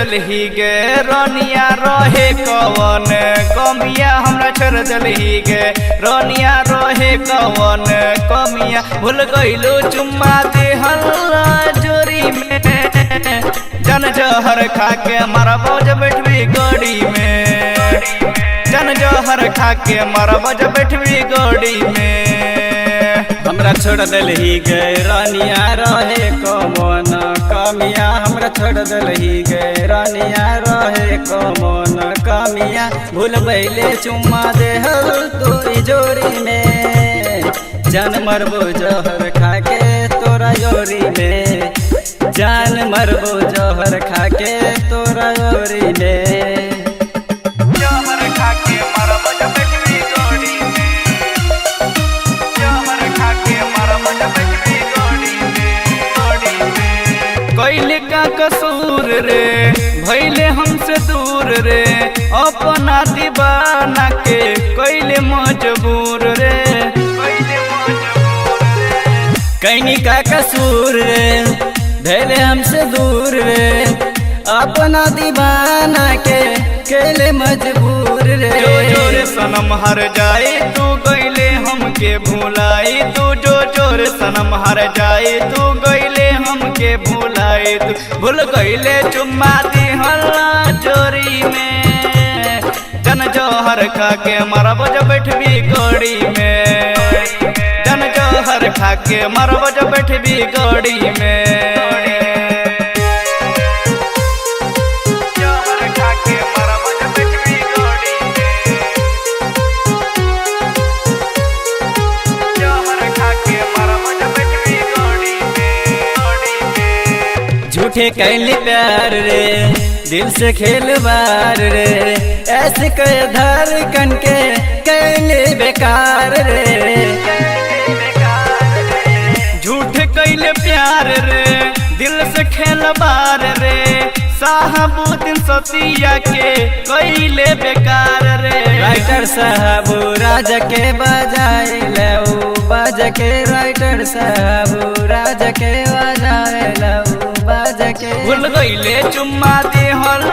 दलही गे रनिया रहे कवन कमिया हमरा छोड़ दलही गे रनिया रहे कवन कमिया भूल गइलो चुम्मा देहल जोरी में जन जहर खा के मारा बज बैठबी गड़ी में जन जहर खा के मारा बज बैठबी गड़ी में हमरा छोड़ दलही गे रनिया रहे कवन कमिया हमरा छोड़ दलही गे रनिया रहे कवन कमिया भूल बैले चुम्मा देहल तोरी जोरी में जान मरबो जहर खा के तोरा जोरी में जान मरबो जहर खा के तोरा जोरी में जहर खा के मारा बज बैठबी गड़ी में जहर खा के मारा बज बैठबी गड़ी में कैले का कसूर रे भइले हमसे दूर रे अपना दीवाना के कैले मजबूर रे कैनी का कसूर रे धैले हमसे दूर रे अपना दीवाना के कैले मजबूर रे जोरे सनम हर जाए तू गइले हमके भुलाई तू जो जोरे सनम हर जाए तू गइले हमके भुलाई तू भूल गइले चुम्मा दिहल जोरी में जन जहर खा के मारा बज बैठबी गड़ी में जन जहर खा के मारा बज बैठबी गड़ी में झूठे कैली प्यार रे दिल से खेलवार रे ऐसे कह धर कन के कैले बेकार रे झूठ कैले प्यार रे दिल से खेलवार रे साहबुद्दीन सतिया के कैले बेकार रे राइटर साहब राज के बजाए लऊ बाज के राइटर साहब राज के बजाए लऊ बाज के भूल गइले चुम्मा देहल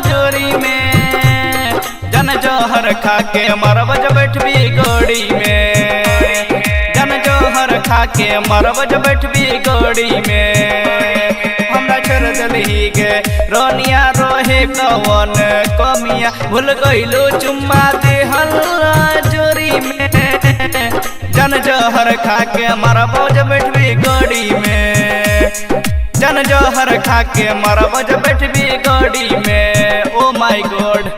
जोरी में जन जहर खा के मारा बज बैठबी गड़ी में जन जहर खा के मारा बज बैठबी गड़ी में हमरा छोड़ दलही गे रनिया रहे कवन कमिया भूल गइलो चुम्मा देहल जोरी में जन जहर खा के मारा बज बैठबी गड़ी में जन जहर खा के मारा बज बैठबी गड़ी में ओ माय गॉड।